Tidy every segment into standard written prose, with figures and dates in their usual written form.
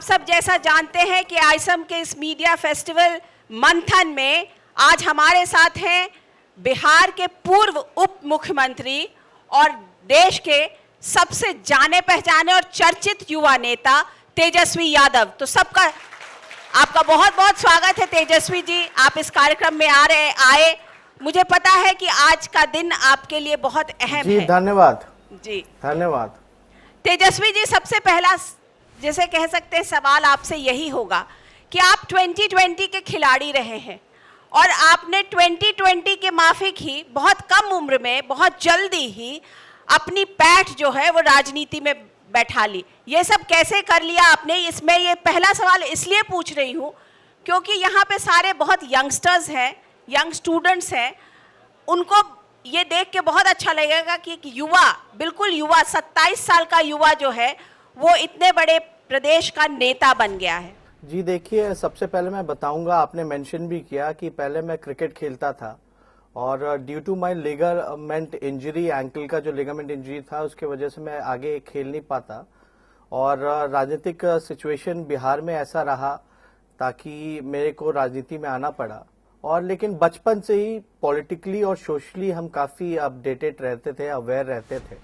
सब जैसा जानते हैं कि आइसम के इस मीडिया फेस्टिवल मंथन में आज हमारे साथ हैं बिहार के पूर्व उप मुख्यमंत्री और देश के सबसे जाने पहचाने और चर्चित युवा नेता तेजस्वी यादव। तो सबका आपका बहुत बहुत स्वागत है तेजस्वी जी, आप इस कार्यक्रम में आए। मुझे पता है कि आज का दिन आपके लिए बहुत अहम है। धन्यवाद जी, धन्यवाद। तेजस्वी जी, सबसे पहला जैसे कह सकते हैं सवाल आपसे यही होगा कि आप 2020 के खिलाड़ी रहे हैं और आपने 2020 के माफिक ही बहुत कम उम्र में बहुत जल्दी ही अपनी पैठ जो है वो राजनीति में बैठा ली। ये सब कैसे कर लिया आपने? इसमें ये पहला सवाल इसलिए पूछ रही हूँ क्योंकि यहाँ पे सारे बहुत यंगस्टर्स हैं, यंग स्टूडेंट्स हैं, उनको ये देख के बहुत अच्छा लगेगा कि एक युवा, बिल्कुल युवा, 27 साल का युवा जो है वो इतने बड़े प्रदेश का नेता बन गया है। जी देखिए, सबसे पहले मैं बताऊंगा, आपने मेंशन भी किया कि पहले मैं क्रिकेट खेलता था और due to my ligament injury, ankle का जो लिगामेंट इंजरी था उसके वजह से मैं आगे खेल नहीं पाता और राजनीतिक सिचुएशन बिहार में ऐसा रहा ताकि मेरे को राजनीति में आना पड़ा। और लेकिन बचपन से ही पॉलिटिकली और सोशली हम काफी अपडेटेड रहते थे, अवेयर रहते थे।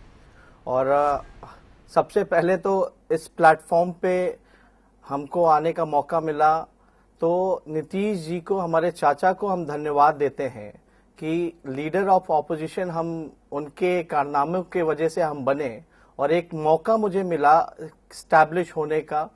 और सबसे पहले तो इस प्लेटफॉर्म पे हमको आने का मौका मिला तो नीतीश जी को, हमारे चाचा को हम धन्यवाद देते हैं कि लीडर ऑफ ऑपोजिशन हम उनके कारनामों के वजह से हम बने और एक मौका मुझे मिला स्टैब्लिश होने का।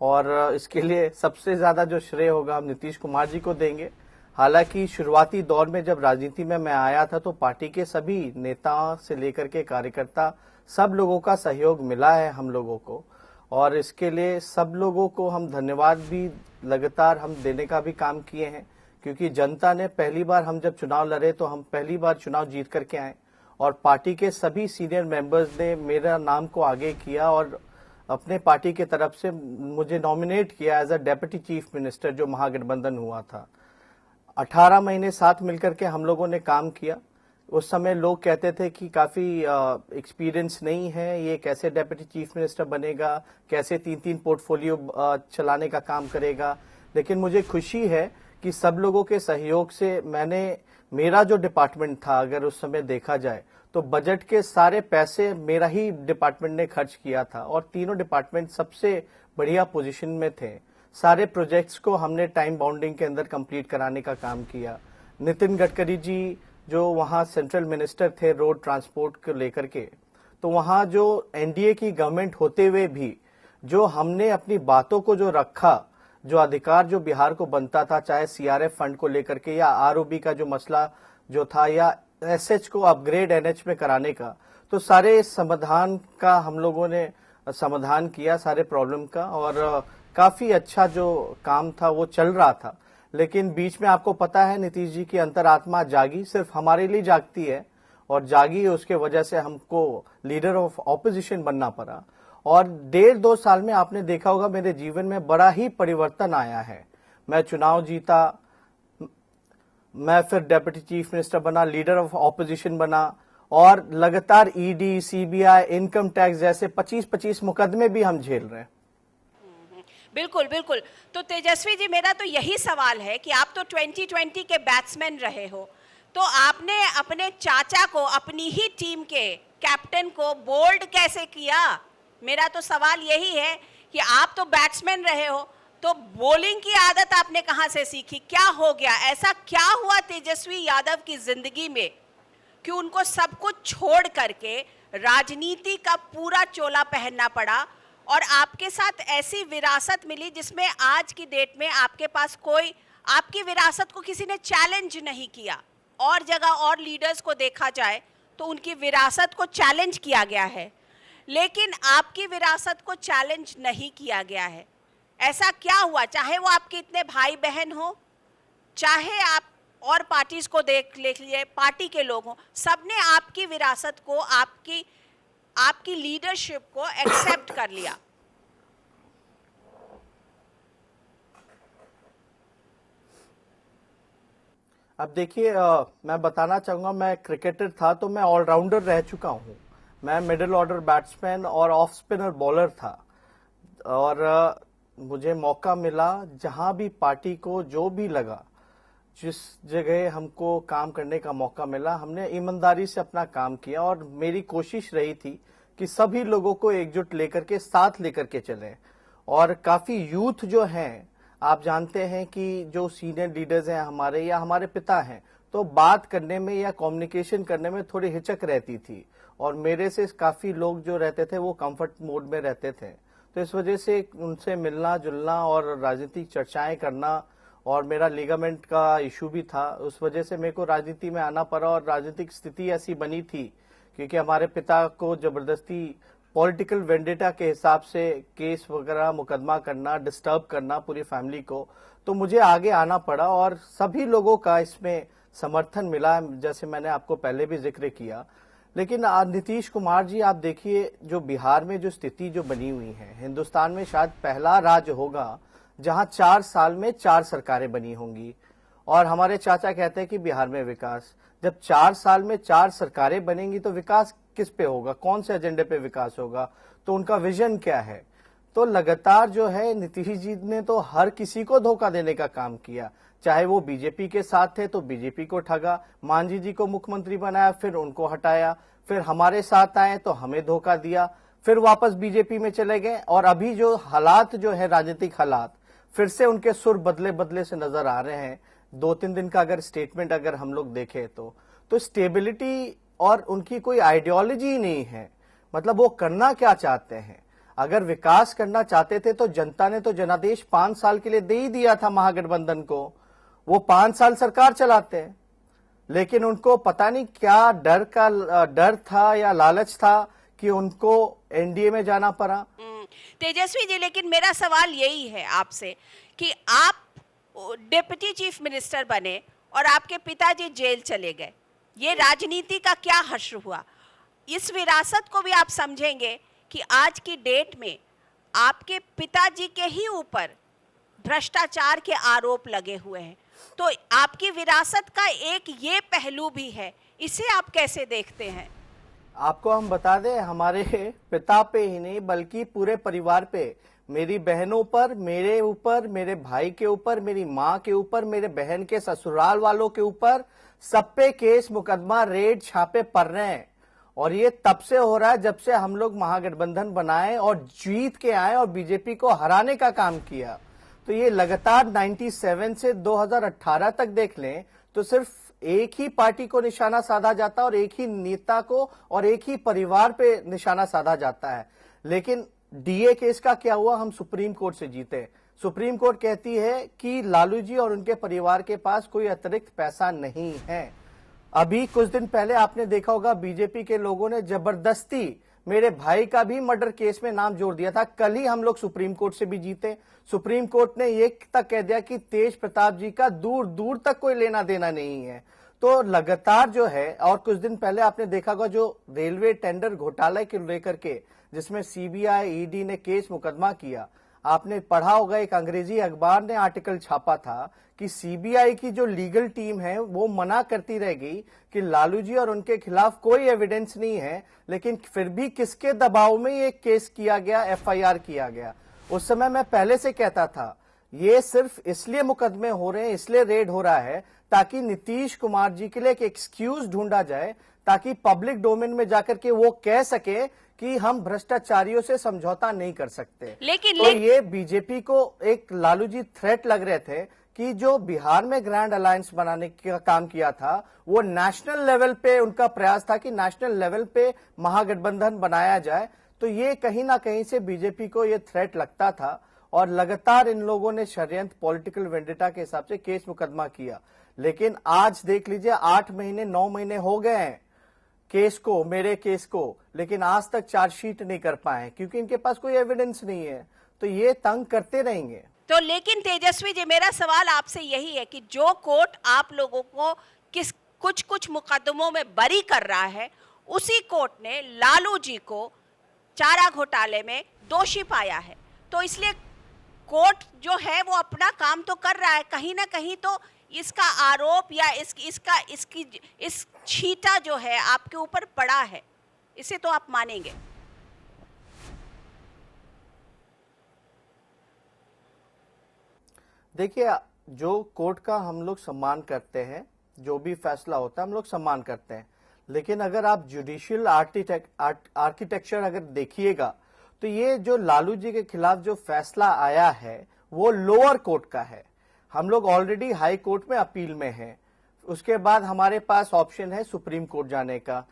और इसके लिए सबसे ज्यादा जो श्रेय होगा हम नीतीश कुमार जी को देंगे। हालांकि शुरुआती दौर में जब राजनीति में मैं आया था तो पार्टी के सभी नेताओं से लेकर के कार्यकर्ता सब लोगों का सहयोग मिला है हम लोगों को और इसके लिए सब लोगों को हम धन्यवाद भी लगातार हम देने का भी काम किए हैं क्योंकि जनता ने पहली बार, हम जब चुनाव लड़े तो हम पहली बार चुनाव जीत करके आए और पार्टी के सभी सीनियर मेंबर्स ने मेरा नाम को आगे किया और अपने पार्टी के तरफ से मुझे नॉमिनेट किया as a deputy chief minister जो महागठबंधन हुआ था। 18 महीने साथ मिलकर के हम लोगों ने काम किया। उस समय लोग कहते थे कि काफी एक्सपीरियंस नहीं है, ये कैसे डेप्यूटी चीफ मिनिस्टर बनेगा, कैसे 3-3 पोर्टफोलियो चलाने का काम करेगा। लेकिन मुझे खुशी है कि सब लोगों के सहयोग से मेरा जो डिपार्टमेंट था, अगर उस समय देखा जाए तो बजट के सारे पैसे मेरा ही डिपार्टमेंट ने खर्च किया था और तीनों डिपार्टमेंट सबसे बढ़िया पोजीशन में थे। सारे प्रोजेक्ट्स को हमने टाइम बाउंडिंग के अंदर कंप्लीट कराने का काम किया। नितिन गडकरी जी जो वहां सेंट्रल मिनिस्टर थे रोड ट्रांसपोर्ट को लेकर के, तो वहां जो एनडीए की गवर्नमेंट होते हुए भी जो हमने अपनी बातों को जो रखा, जो अधिकार जो बिहार को बनता था, चाहे सीआरएफ फंड को लेकर के या आरओबी का जो मसला जो था या एसएच को अपग्रेड एनएच में कराने का, तो सारे समाधान का हम लोगों ने समाधान किया सारे प्रॉब्लम का और काफी अच्छा जो काम था वो चल रहा था। लेकिन बीच में आपको पता है नीतीश जी की अंतरात्मा जागी, सिर्फ हमारे लिए जागती है और जागी, उसके वजह से हमको लीडर ऑफ ऑपोजिशन बनना पड़ा। और 1.5-2 साल में आपने देखा होगा मेरे जीवन में बड़ा ही परिवर्तन आया है। मैं चुनाव जीता, मैं फिर डेप्यूटी चीफ मिनिस्टर बना, लीडर ऑफ ऑपोजिशन बना और लगातार ईडी, सीबीआई, इनकम टैक्स जैसे 25-25 मुकदमे भी हम झेल रहे हैं। बिल्कुल बिल्कुल। तो तेजस्वी जी, मेरा तो यही सवाल है कि आप तो 2020 के बैट्समैन रहे हो, तो आपने अपने चाचा को, अपनी ही टीम के कैप्टन को बोल्ड कैसे किया? मेरा तो सवाल यही है कि आप तो बैट्समैन रहे हो, तो बॉलिंग की आदत आपने कहाँ से सीखी? क्या हो गया, ऐसा क्या हुआ तेजस्वी यादव की जिंदगी में कि उनको सब कुछ छोड़ करके राजनीति का पूरा चोला पहनना पड़ा और आपके साथ ऐसी विरासत मिली जिसमें आज की डेट में आपके पास कोई, आपकी विरासत को किसी ने चैलेंज नहीं किया। और जगह और लीडर्स को देखा जाए तो उनकी विरासत को चैलेंज किया गया है, लेकिन आपकी विरासत को चैलेंज नहीं किया गया है। ऐसा क्या हुआ? चाहे वो आपके इतने भाई बहन हो, चाहे आप और पार्टीज को देख लीजिए, पार्टी के लोग हों, सबने आपकी विरासत को, आपकी लीडरशिप को एक्सेप्ट कर लिया। अब देखिए, मैं बताना चाहूंगा, मैं क्रिकेटर था तो मैं ऑलराउंडर रह चुका हूं। मैं मिडिल ऑर्डर बैट्समैन और ऑफ स्पिनर बॉलर था और मुझे मौका मिला, जहां भी पार्टी को जो भी लगा, जिस जगह हमको काम करने का मौका मिला, हमने ईमानदारी से अपना काम किया और मेरी कोशिश रही थी कि सभी लोगों को एकजुट लेकर के साथ लेकर के चलें। और काफी यूथ जो हैं, आप जानते हैं कि जो सीनियर लीडर्स हैं हमारे या हमारे पिता हैं, तो बात करने में या कम्युनिकेशन करने में थोड़ी हिचक रहती थी और मेरे से काफी लोग जो रहते थे वो कंफर्ट मोड में रहते थे। तो इस वजह से उनसे मिलना जुलना और राजनीतिक चर्चाएं करना, और मेरा लिगामेंट का इशू भी था, उस वजह से मेरे को राजनीति में आना पड़ा। और राजनीतिक स्थिति ऐसी बनी थी क्योंकि हमारे पिता को जबरदस्ती पॉलिटिकल वेंडेटा के हिसाब से केस वगैरह मुकदमा करना, डिस्टर्ब करना पूरी फैमिली को, तो मुझे आगे आना पड़ा और सभी लोगों का इसमें समर्थन मिला, जैसे मैंने आपको पहले भी जिक्र किया। लेकिन नीतीश कुमार जी, आप देखिए जो बिहार में जो स्थिति जो बनी हुई है, हिंदुस्तान में शायद पहला राज्य होगा जहां 4 साल में 4 सरकारें बनी होंगी। और हमारे चाचा कहते हैं कि बिहार में विकास, जब 4 साल में 4 सरकारें बनेंगी तो विकास किस पे होगा, कौन से एजेंडे पे विकास होगा, तो उनका विजन क्या है। तो लगातार जो है नीतीश जी ने तो हर किसी को धोखा देने का काम किया, चाहे वो बीजेपी के साथ थे तो बीजेपी को ठगा, मांझी जी को मुख्यमंत्री बनाया फिर उनको हटाया, फिर हमारे साथ आए तो हमें धोखा दिया, फिर वापस बीजेपी में चले गए। और अभी जो हालात जो है, राजनीतिक हालात, फिर से उनके सुर बदले बदले से नजर आ रहे हैं। 2-3 दिन का अगर स्टेटमेंट अगर हम लोग देखें तो स्टेबिलिटी और उनकी कोई आइडियोलॉजी ही नहीं है। मतलब वो करना क्या चाहते हैं, अगर विकास करना चाहते थे तो जनता ने तो जनादेश 5 साल के लिए दे ही दिया था महागठबंधन को, वो 5 साल सरकार चलाते हैं। लेकिन उनको पता नहीं क्या डर था या लालच था कि उनको एनडीए में जाना पड़ा। तेजस्वी जी, लेकिन मेरा सवाल यही है आपसे कि आप डिप्टी चीफ मिनिस्टर बने और आपके पिताजी जेल चले गए, ये राजनीति का क्या हश्र हुआ? इस विरासत को भी आप समझेंगे कि आज की डेट में आपके पिताजी के ही ऊपर भ्रष्टाचार के आरोप लगे हुए हैं, तो आपकी विरासत का एक ये पहलू भी है, इसे आप कैसे देखते हैं? आपको हम बता दें, हमारे पिता पे ही नहीं बल्कि पूरे परिवार पे, मेरी बहनों पर, मेरे ऊपर, मेरे भाई के ऊपर, मेरी माँ के ऊपर, मेरे बहन के ससुराल वालों के ऊपर, सब पे केस मुकदमा रेड छापे पड़ रहे हैं। और ये तब से हो रहा है जब से हम लोग महागठबंधन बनाए और जीत के आए और बीजेपी को हराने का काम किया। तो ये लगातार 97 से 2018 तक देख लें तो सिर्फ एक ही पार्टी को निशाना साधा जाता और एक ही नेता को और एक ही परिवार पे निशाना साधा जाता है। लेकिन डीए केस का क्या हुआ, हम सुप्रीम कोर्ट से जीते। सुप्रीम कोर्ट कहती है कि लालू जी और उनके परिवार के पास कोई अतिरिक्त पैसा नहीं है। अभी कुछ दिन पहले आपने देखा होगा बीजेपी के लोगों ने जबरदस्ती मेरे भाई का भी मर्डर केस में नाम जोड़ दिया था। कल ही हम लोग सुप्रीम कोर्ट से भी जीते। सुप्रीम कोर्ट ने ये तक कह दिया कि तेज प्रताप जी का दूर दूर तक कोई लेना देना नहीं है। तो लगातार जो है, और कुछ दिन पहले आपने देखा होगा जो रेलवे टेंडर घोटाले के लेकर के जिसमें सीबीआई ईडी ने केस मुकदमा किया, आपने पढ़ा होगा, एक अंग्रेजी अखबार ने आर्टिकल छापा था कि सीबीआई की जो लीगल टीम है वो मना करती रह गई कि लालू जी और उनके खिलाफ कोई एविडेंस नहीं है, लेकिन फिर भी किसके दबाव में ये केस किया गया, एफआईआर किया गया। उस समय मैं पहले से कहता था ये सिर्फ इसलिए मुकदमे हो रहे हैं, इसलिए रेड हो रहा है ताकि नीतीश कुमार जी के लिए एक एक्सक्यूज ढूंढा जाए, ताकि पब्लिक डोमेन में जाकर के वो कह सके कि हम भ्रष्टाचारियों से समझौता नहीं कर सकते। तो ये बीजेपी को एक लालू जी थ्रेट लग रहे थे कि जो बिहार में ग्रैंड अलायंस बनाने का काम किया था वो नेशनल लेवल पे उनका प्रयास था कि नेशनल लेवल पे महागठबंधन बनाया जाए। तो ये कहीं ना कहीं से बीजेपी को ये थ्रेट लगता था और लगातार इन लोगों ने षड्यंत्र पॉलिटिकल वेंडेटा के हिसाब से केस मुकदमा किया। लेकिन आज देख लीजिए 8 महीने 9 महीने हो गए हैं केस को, मेरे केस को, लेकिन आज तक चार्जशीट नहीं कर पाए क्योंकि इनके पास कोई एविडेंस नहीं है। तो ये तंग करते रहेंगे। तो लेकिन तेजस्वी जी, मेरा सवाल आपसे यही है कि जो कोर्ट आप लोगों को कुछ मुकदमों में बरी कर रहा है, उसी कोर्ट ने लालू जी को चारा घोटाले में दोषी पाया है। तो इसलिए कोर्ट जो है वो अपना काम तो कर रहा है, कहीं ना कहीं तो इसका आरोप या इस छीटा जो है आपके ऊपर पड़ा है, इसे तो आप मानेंगे। देखिए, जो कोर्ट का हम लोग सम्मान करते हैं, जो भी फैसला होता है हम लोग सम्मान करते हैं, लेकिन अगर आप जुडिशियल आर्किटेक्चर अगर देखिएगा तो ये जो लालू जी के खिलाफ जो फैसला आया है वो लोअर कोर्ट का है। हम लोग ऑलरेडी हाई कोर्ट में अपील में हैं, उसके बाद हमारे पास ऑप्शन है सुप्रीम कोर्ट जाने का।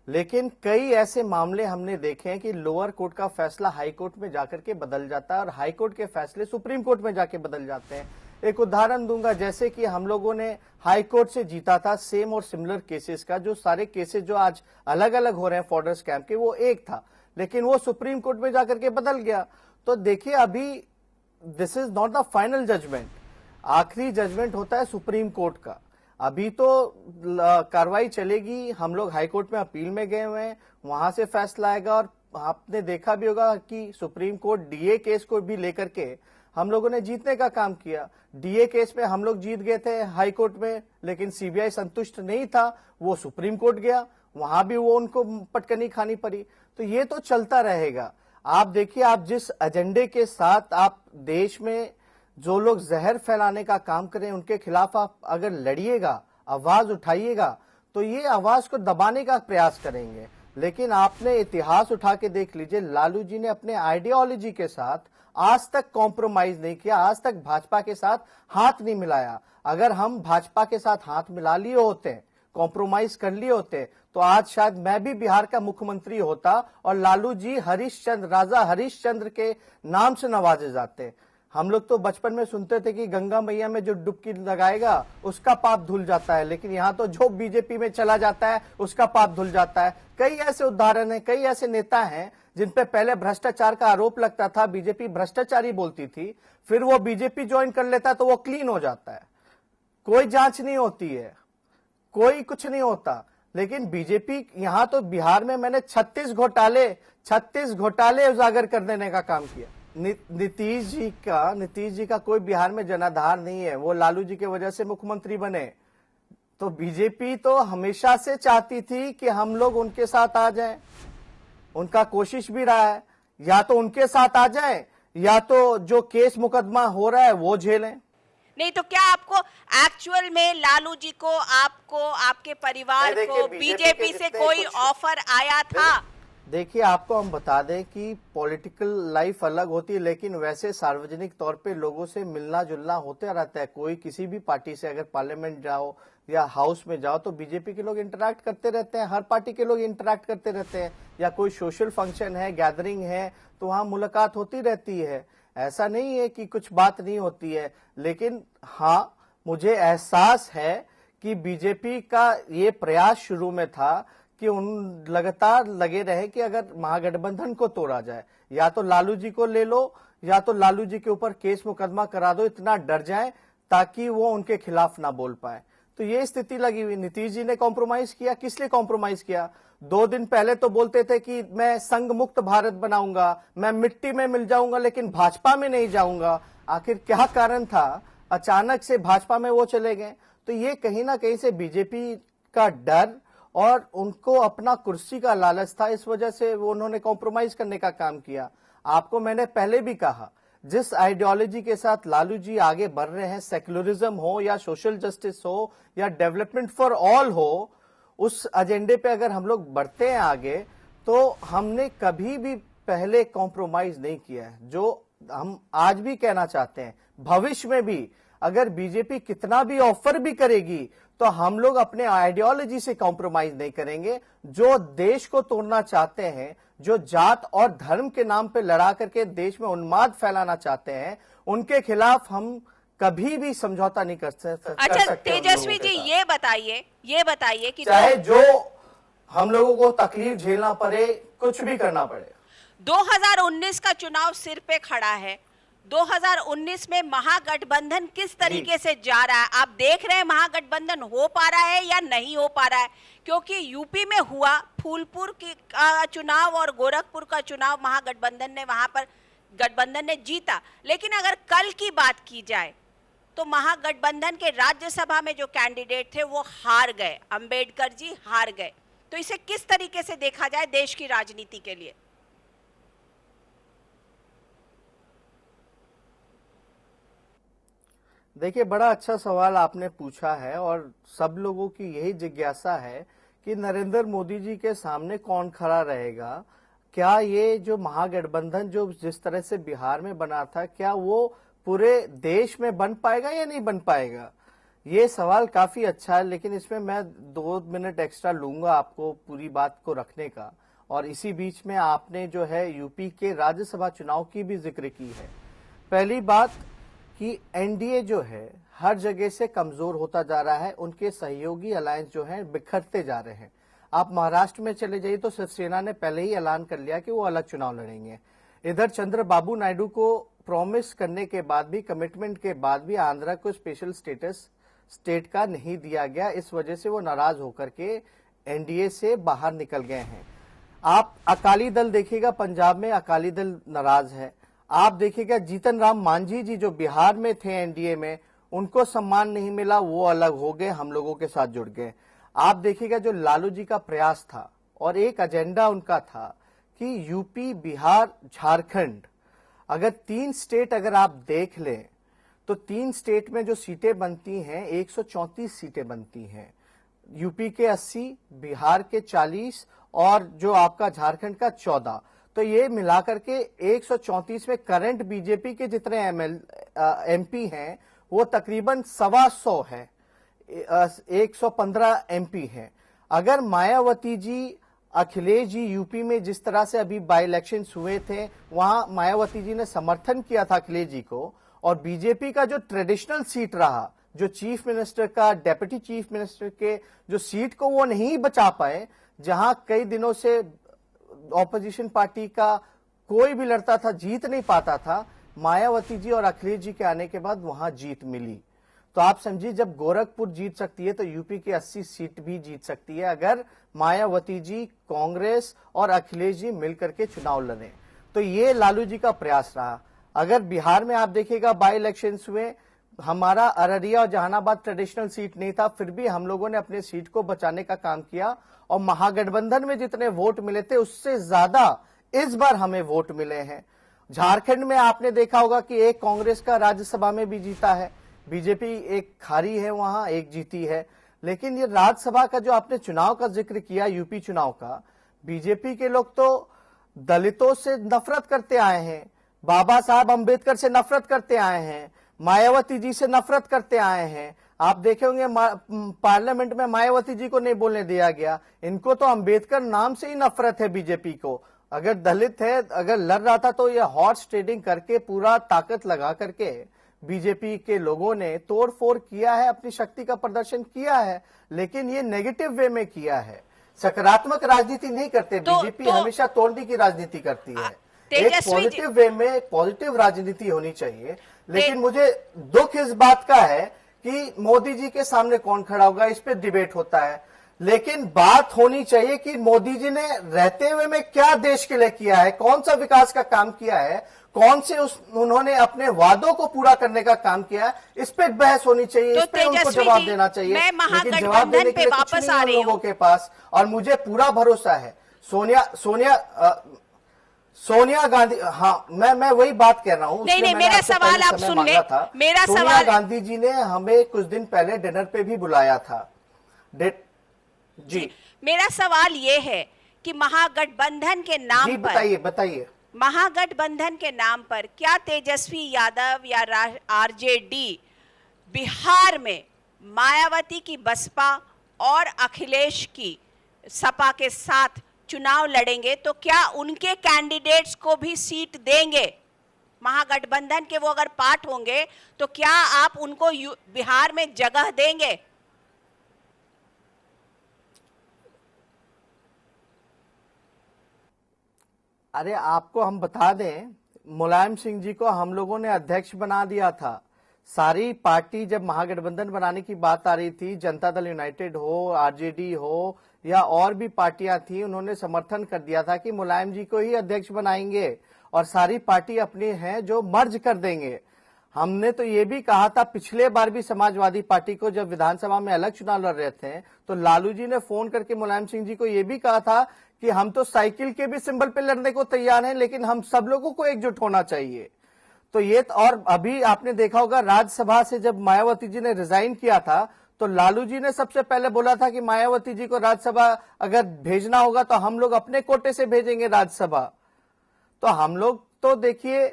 लेकिन कई ऐसे मामले हमने देखे हैं कि लोअर कोर्ट का फैसला हाई कोर्ट में जाकर के बदल जाता है और हाई कोर्ट के फैसले सुप्रीम कोर्ट में जाके बदल जाते हैं। एक उदाहरण दूंगा, जैसे कि हम लोगों ने हाई कोर्ट से जीता था सेम और सिमिलर केसेस का, जो सारे केसेस जो आज अलग अलग हो रहे हैं फॉर्डर स्कैम के, वो एक था, लेकिन वो सुप्रीम कोर्ट में जाकर के बदल गया। तो देखिए, अभी this is not the final judgement, आखिरी जजमेंट होता है सुप्रीम कोर्ट का। अभी तो कार्रवाई चलेगी, हम लोग हाई कोर्ट में अपील में गए हुए हैं, वहां से फैसला आएगा। और आपने देखा भी होगा कि सुप्रीम कोर्ट डीए केस को भी लेकर के हम लोगों ने जीतने का काम किया। डीए केस में हम लोग जीत गए थे हाई कोर्ट में, लेकिन सीबीआई संतुष्ट नहीं था, वो सुप्रीम कोर्ट गया, वहां भी वो उनको पटकनी खानी पड़ी। तो ये तो चलता रहेगा। आप देखिए, आप जिस एजेंडे के साथ आप देश में जो लोग जहर फैलाने का काम करें उनके खिलाफ आप अगर लड़िएगा, आवाज उठाइएगा, तो ये आवाज को दबाने का प्रयास करेंगे। लेकिन आपने इतिहास उठा के देख लीजिए, लालू जी ने अपने आइडियोलॉजी के साथ आज तक कॉम्प्रोमाइज नहीं किया, आज तक भाजपा के साथ हाथ नहीं मिलाया। अगर हम भाजपा के साथ हाथ मिला लिए होते, कॉम्प्रोमाइज कर लिए होते, तो आज शायद मैं भी बिहार का मुख्यमंत्री होता और लालू जी हरिश्चंद्र, राजा हरिश्चंद्र के नाम से नवाजे जाते। हम लोग तो बचपन में सुनते थे कि गंगा मैया में जो डुबकी लगाएगा उसका पाप धुल जाता है, लेकिन यहाँ तो जो बीजेपी में चला जाता है उसका पाप धुल जाता है। कई ऐसे उदाहरण हैं, कई ऐसे नेता हैं जिन पे पहले भ्रष्टाचार का आरोप लगता था, बीजेपी भ्रष्टाचारी बोलती थी, फिर वो बीजेपी ज्वाइन कर लेता है तो वो क्लीन हो जाता है, कोई जांच नहीं होती है, कोई कुछ नहीं होता। लेकिन बीजेपी यहाँ तो बिहार में मैंने 36 घोटाले उजागर कर देने का काम किया। नीतीश जी का कोई बिहार में जनाधार नहीं है, वो लालू जी की वजह से मुख्यमंत्री बने। तो बीजेपी तो हमेशा से चाहती थी कि हम लोग उनके साथ आ जाएं, उनका कोशिश भी रहा है, या तो उनके साथ आ जाएं या तो जो केस मुकदमा हो रहा है वो झेलें। नहीं तो क्या आपको एक्चुअल में लालू जी को, आपको, आपके परिवार को बीजेपी से कोई ऑफर आया था? देखिए, आपको हम बता दें कि पॉलिटिकल लाइफ अलग होती है, लेकिन वैसे सार्वजनिक तौर पे लोगों से मिलना जुलना होता रहता है। कोई किसी भी पार्टी से अगर पार्लियामेंट जाओ या हाउस में जाओ तो बीजेपी के लोग इंटरैक्ट करते रहते हैं, हर पार्टी के लोग इंटरैक्ट करते रहते हैं, या कोई सोशल फंक्शन है, गैदरिंग है, तो वहां मुलाकात होती रहती है। ऐसा नहीं है कि कुछ बात नहीं होती है। लेकिन हाँ, मुझे एहसास है कि बीजेपी का ये प्रयास शुरू में था कि उन लगातार लगे रहे कि अगर महागठबंधन को तोड़ा जाए, या तो लालू जी को ले लो या तो लालू जी के ऊपर केस मुकदमा करा दो, इतना डर जाए ताकि वो उनके खिलाफ ना बोल पाए। तो ये स्थिति लगी हुई। नीतीश जी ने कॉम्प्रोमाइज किया, किस लिए कॉम्प्रोमाइज किया? 2 दिन पहले तो बोलते थे कि मैं संघ मुक्त भारत बनाऊंगा, मैं मिट्टी में मिल जाऊंगा लेकिन भाजपा में नहीं जाऊंगा। आखिर क्या कारण था, अचानक से भाजपा में वो चले गए? तो ये कहीं ना कहीं से बीजेपी का डर और उनको अपना कुर्सी का लालच था, इस वजह से वो उन्होंने कॉम्प्रोमाइज करने का काम किया। आपको मैंने पहले भी कहा, जिस आइडियोलॉजी के साथ लालू जी आगे बढ़ रहे हैं, सेक्युलरिज्म हो या सोशल जस्टिस हो या डेवलपमेंट फॉर ऑल हो, उस एजेंडे पे अगर हम लोग बढ़ते हैं आगे, तो हमने कभी भी पहले कॉम्प्रोमाइज नहीं किया है। जो हम आज भी कहना चाहते हैं, भविष्य में भी अगर बीजेपी कितना भी ऑफर भी करेगी तो हम लोग अपने आइडियोलॉजी से कॉम्प्रोमाइज नहीं करेंगे। जो देश को तोड़ना चाहते हैं, जो जात और धर्म के नाम पे लड़ा करके देश में उन्माद फैलाना चाहते हैं, उनके खिलाफ हम कभी भी समझौता नहीं कर सकते। अच्छा तेजस्वी जी, ये बताइए कि चाहे जो हम लोगों को तकलीफ झेलना पड़े, कुछ भी करना पड़े। 2019 का चुनाव सिर पे खड़ा है। 2019 में महागठबंधन किस तरीके से जा रहा है? आप देख रहे हैं महागठबंधन हो पा रहा है या नहीं हो पा रहा है? क्योंकि यूपी में हुआ फूलपुर का चुनाव और गोरखपुर का चुनाव, महागठबंधन ने वहां पर गठबंधन ने जीता। लेकिन अगर कल की बात की जाए तो महागठबंधन के राज्यसभा में जो कैंडिडेट थे वो हार गए, अंबेडकर जी हार गए। तो इसे किस तरीके से देखा जाए देश की राजनीति के लिए? देखिए, बड़ा अच्छा सवाल आपने पूछा है और सब लोगों की यही जिज्ञासा है कि नरेंद्र मोदी जी के सामने कौन खड़ा रहेगा। क्या ये जो महागठबंधन जो जिस तरह से बिहार में बना था, क्या वो पूरे देश में बन पाएगा या नहीं बन पाएगा? ये सवाल काफी अच्छा है, लेकिन इसमें मैं 2 मिनट एक्स्ट्रा लूंगा आपको पूरी बात को रखने का। और इसी बीच में आपने जो है यूपी के राज्यसभा चुनाव की भी जिक्र की है। पहली बात कि एनडीए जो है हर जगह से कमजोर होता जा रहा है, उनके सहयोगी अलायंस जो हैं बिखरते जा रहे हैं। आप महाराष्ट्र में चले जाइए तो शिवसेना ने पहले ही ऐलान कर लिया कि वो अलग चुनाव लड़ेंगे। इधर चंद्रबाबू नायडू को प्रॉमिस करने के बाद भी, कमिटमेंट के बाद भी आंध्रा को स्पेशल स्टेटस स्टेट का नहीं दिया गया। इस वजह से वो नाराज होकर के एनडीए से बाहर निकल गए हैं। आप अकाली दल देखिएगा, पंजाब में अकाली दल नाराज है। आप देखिएगा जीतन राम मांझी जी जो बिहार में थे एनडीए में, उनको सम्मान नहीं मिला, वो अलग हो गए, हम लोगों के साथ जुड़ गए। आप देखिएगा जो लालू जी का प्रयास था और एक एजेंडा उनका था कि यूपी, बिहार, झारखंड, अगर 3 स्टेट अगर आप देख लें तो 3 स्टेट में जो सीटें बनती हैं 134 सीटें बनती हैं। यूपी के 80, बिहार के 40 और जो आपका झारखंड का 14। तो ये मिलाकर के 134 में करंट बीजेपी के जितने एमपी हैं वो तकरीबन 125 है, 115 एमपी हैं। अगर मायावती जी, अखिलेश जी यूपी में जिस तरह से अभी बाई इलेक्शंस हुए थे, वहां मायावती जी ने समर्थन किया था अखिलेश जी को, और बीजेपी का जो ट्रेडिशनल सीट रहा, जो चीफ मिनिस्टर का, डेप्यूटी चीफ मिनिस्टर के जो सीट को वो नहीं बचा पाए, जहां कई दिनों से ऑपोजिशन पार्टी का कोई भी लड़ता था, जीत नहीं पाता था, मायावती जी और अखिलेश जी के आने के बाद वहां जीत मिली। तो आप समझिए, जब गोरखपुर जीत सकती है तो यूपी की 80 सीट भी जीत सकती है, अगर मायावती जी, कांग्रेस और अखिलेश जी मिलकर के चुनाव लड़ें। तो ये लालू जी का प्रयास रहा। अगर बिहार में आप देखिएगा बाई इलेक्शंस हुए, हमारा अररिया और जहानाबाद ट्रेडिशनल सीट नहीं था, फिर भी हम लोगों ने अपने सीट को बचाने का काम किया और महागठबंधन में जितने वोट मिले थे उससे ज्यादा इस बार हमें वोट मिले हैं। झारखंड में आपने देखा होगा कि एक कांग्रेस का राज्यसभा में भी जीता है, बीजेपी एक हारी है, वहां एक जीती है। लेकिन ये राज्यसभा का जो आपने चुनाव का जिक्र किया, यूपी चुनाव का, बीजेपी के लोग तो दलितों से नफरत करते आए हैं, बाबा साहब अंबेडकर से नफरत करते आए हैं, मायावती जी से नफरत करते आए हैं। आप देखे होंगे पार्लियामेंट में मायावती जी को नहीं बोलने दिया गया। इनको तो अंबेडकर नाम से ही नफरत है बीजेपी को। अगर दलित है, अगर लड़ रहा था तो ये हॉर्स ट्रेडिंग करके पूरा ताकत लगा करके बीजेपी के लोगों ने तोड़ फोड़ किया है, अपनी शक्ति का प्रदर्शन किया है, लेकिन ये नेगेटिव वे में किया है। सकारात्मक राजनीति नहीं करते बीजेपी, हमेशा तोड़ने की राजनीति करती है। एक पॉजिटिव वे में पॉजिटिव राजनीति होनी चाहिए। लेकिन मुझे दुख इस बात का है कि मोदी जी के सामने कौन खड़ा होगा, इस पे डिबेट होता है। लेकिन बात होनी चाहिए कि मोदी जी ने रहते हुए में क्या देश के लिए किया है, कौन सा विकास का काम किया है, कौन से उन्होंने अपने वादों को पूरा करने का काम किया है, इस पे बहस होनी चाहिए, तो इस पे उनको जवाब देना चाहिए। लेकिन जवाब देने के लिए कुछ नहीं है लोगों के पास। और मुझे पूरा भरोसा है सोनिया गांधी, हाँ मैं वही बात कह रहा हूँ। नहीं, मेरा सवाल आप सुन ले। मेरा सवाल, सोनिया गांधी जी ने हमें कुछ दिन पहले डिनर पे भी बुलाया था। जी, मेरा सवाल ये है कि महागठबंधन के नाम पर, बताइए महागठबंधन के नाम पर क्या तेजस्वी यादव या आरजेडी बिहार में मायावती की बसपा और अखिलेश की सपा के साथ चुनाव लड़ेंगे तो क्या उनके कैंडिडेट्स को भी सीट देंगे? महागठबंधन के वो अगर पार्ट होंगे तो क्या आप उनको बिहार में जगह देंगे? अरे आपको हम बता दें, मुलायम सिंह जी को हम लोगों ने अध्यक्ष बना दिया था। सारी पार्टी जब महागठबंधन बनाने की बात आ रही थी, जनता दल यूनाइटेड हो, आरजेडी हो या और भी पार्टियां थी, उन्होंने समर्थन कर दिया था कि मुलायम जी को ही अध्यक्ष बनाएंगे और सारी पार्टी अपनी है जो मर्ज कर देंगे। हमने तो ये भी कहा था, पिछले बार भी समाजवादी पार्टी को जब विधानसभा में अलग चुनाव लड़ रहे थे तो लालू जी ने फोन करके मुलायम सिंह जी को ये भी कहा था कि हम तो साइकिल के भी सिंबल पे लड़ने को तैयार हैं, लेकिन हम सब लोगों को एकजुट होना चाहिए। तो ये और अभी आपने देखा होगा राज्यसभा से जब मायावती जी ने रिजाइन किया था तो लालू जी ने सबसे पहले बोला था कि मायावती जी को राज्यसभा अगर भेजना होगा तो हम लोग अपने कोटे से भेजेंगे राज्यसभा। तो हम लोग तो देखिए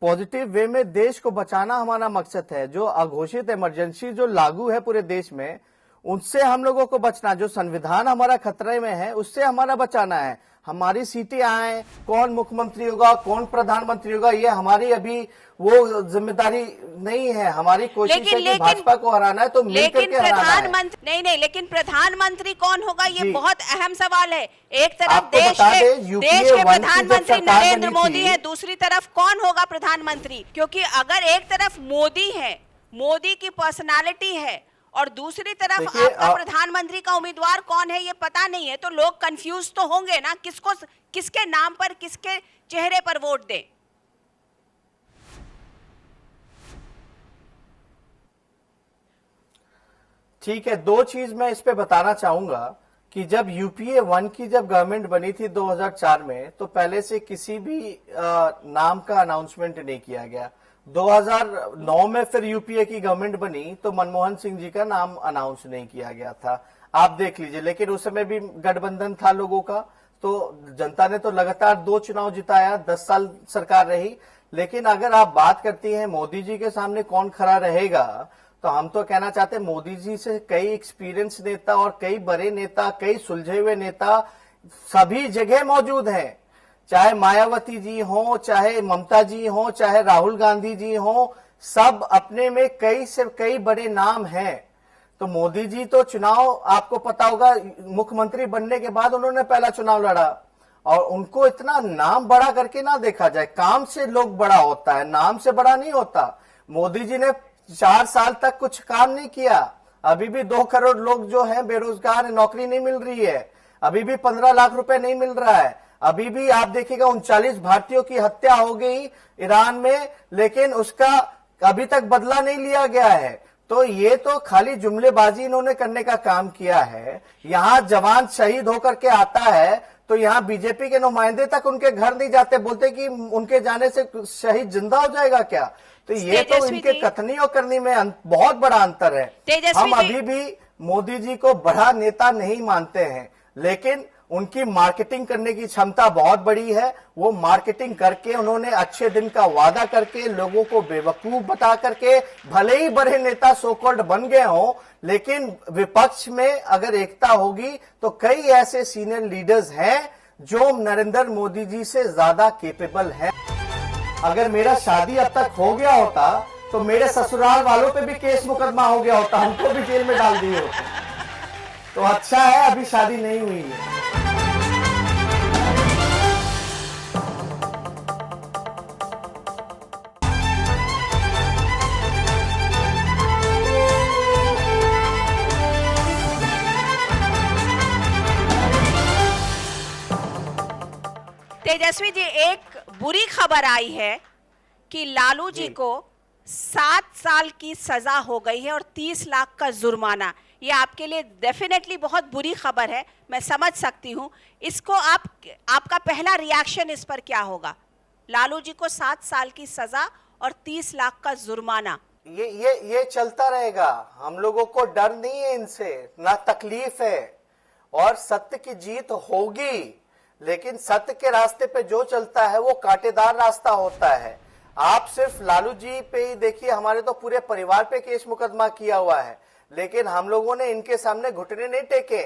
पॉजिटिव वे में देश को बचाना हमारा मकसद है। जो अघोषित इमरजेंसी जो लागू है पूरे देश में, उससे हम लोगों को बचना, जो संविधान हमारा खतरे में है उससे हमारा बचाना है। हमारी सीटें आए, कौन मुख्यमंत्री होगा, कौन प्रधानमंत्री होगा, ये हमारी अभी वो जिम्मेदारी नहीं है। हमारी कोशिश है कि भाजपा को हराना है तो मिलकर के हराना है। नहीं, लेकिन प्रधानमंत्री कौन होगा ये बहुत अहम सवाल है। एक तरफ आपको देश बता के दें, यूपीए वन की प्रधानमंत्री जब सरकार नरेंद्र बनी मोदी थी, है, दूसरी तरफ कौन होगा प्रधानमंत्री? क्योंकि अगर एक तरफ मोदी है, मोदी की पर्सनालिटी है, और दूसरी तरफ देखिए, आपका प्रधानमंत्री का उम्मीदवार कौन है ये पता नहीं है, तो लोग कंफ्यूज तो होंगे ना, किसको, किसके नाम पर, किसके चेहरे पर वोट दें। ठीक है, दो चीज मैं इस पे बताना चाहूंगा कि जब यूपीए वन की जब गवर्नमेंट बनी थी 2004 में, तो पहले से किसी भी नाम का अनाउंसमेंट नहीं किया गया। 2009 में फिर यूपीए की गवर्नमेंट बनी तो मनमोहन सिंह जी का नाम अनाउंस नहीं किया गया था, आप देख लीजिए। लेकिन उस समय भी गठबंधन था लोगों का, तो जनता ने तो लगातार 2 चुनाव जिताया, 10 साल सरकार रही। लेकिन अगर आप बात करती हैं मोदी जी के सामने कौन खड़ा रहेगा, तो हम तो कहना चाहते हैं मोदी जी से कई एक्सपीरियंस नेता और कई बड़े नेता, कई सुलझे हुए नेता सभी जगह मौजूद हैं। चाहे मायावती जी हो, चाहे ममता जी हो, चाहे राहुल गांधी जी हो, सब अपने में कई से कई बड़े नाम हैं। तो मोदी जी तो चुनाव, आपको पता होगा, मुख्यमंत्री बनने के बाद उन्होंने पहला चुनाव लड़ा, और उनको इतना नाम बड़ा करके ना देखा जाए। काम से लोग बड़ा होता है, नाम से बड़ा नहीं होता। मोदी जी ने 4 साल तक कुछ काम नहीं किया, अभी भी 2 करोड़ लोग जो हैं बेरोजगार, नौकरी नहीं मिल रही है, अभी भी 15 लाख रुपए नहीं मिल रहा है, अभी भी आप देखिएगा 39 भारतीयों की हत्या हो गई ईरान में, लेकिन उसका अभी तक बदला नहीं लिया गया है। तो ये तो खाली जुमलेबाजी इन्होंने करने का काम किया है। यहाँ जवान शहीद होकर के आता है तो यहाँ बीजेपी के नुमाइंदे तक उनके घर नहीं जाते, बोलते कि उनके जाने से शहीद जिंदा हो जाएगा क्या। तो ये तो इनके कथनी और करनी में बहुत बड़ा अंतर है। हम अभी भी मोदी जी को बड़ा नेता नहीं मानते हैं, लेकिन उनकी मार्केटिंग करने की क्षमता बहुत बड़ी है। वो मार्केटिंग करके उन्होंने अच्छे दिन का वादा करके लोगों को बेवकूफ बता करके भले ही बड़े नेता सो कॉल्ड बन गए हों, लेकिन विपक्ष में अगर एकता होगी तो कई ऐसे सीनियर लीडर्स हैं जो नरेंद्र मोदी जी से ज्यादा केपेबल हैं। अगर मेरा शादी अब तक हो गया होता तो मेरे ससुराल वालों पे भी केस मुकदमा हो गया होता, हमको भी जेल में डाल दिए होते। तो अच्छा है अभी शादी नहीं हुई है। तेजस्वी जी, एक बुरी खबर आई है कि लालू जी को 7 साल की सजा हो गई है और 30 लाख का जुर्माना। ये आपके लिए डेफिनेटली बहुत बुरी खबर है, मैं समझ सकती हूँ। इसको आपका पहला रिएक्शन इस पर क्या होगा? लालू जी को 7 साल की सजा और 30 लाख का जुर्माना। ये चलता रहेगा, हम लोगों को डर नहीं है इनसे, ना तकलीफ है, और सत्य की जीत होगी। लेकिन सत्य के रास्ते पे जो चलता है वो कांटेदार रास्ता होता है। आप सिर्फ लालू जी पे ही देखिए, हमारे तो पूरे परिवार पे केस मुकदमा किया हुआ है, लेकिन हम लोगों ने इनके सामने घुटने नहीं टेके।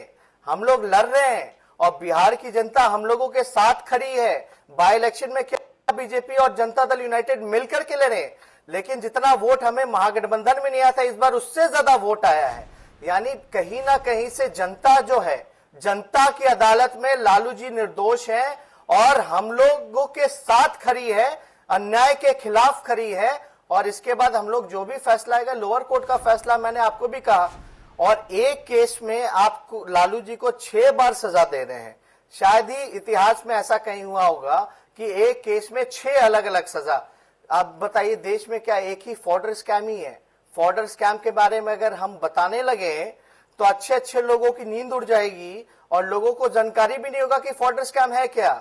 हम लोग लड़ रहे हैं और बिहार की जनता हम लोगों के साथ खड़ी है। बाई इलेक्शन में क्या बीजेपी और जनता दल यूनाइटेड मिलकर के लड़े, लेकिन जितना वोट हमें महागठबंधन में नहीं आया था, इस बार उससे ज्यादा वोट आया है। यानी कहीं ना कहीं से जनता जो है, जनता की अदालत में लालू जी निर्दोष हैं और हम लोगों के साथ खड़ी है, अन्याय के खिलाफ खड़ी है। और इसके बाद हम लोग जो भी फैसला आएगा, लोअर कोर्ट का फैसला मैंने आपको भी कहा, और एक केस में आपको लालू जी को 6 बार सजा दे रहे हैं। शायद ही इतिहास में ऐसा कहीं हुआ होगा कि एक केस में 6 अलग अलग सजा। आप बताइए, देश में क्या एक ही फॉर्डर स्कैम ही है? फॉर्डर स्कैम के बारे में अगर हम बताने लगे तो अच्छे अच्छे लोगों की नींद उड़ जाएगी और लोगों को जानकारी भी नहीं होगा कि फॉर्डर स्कैम है क्या।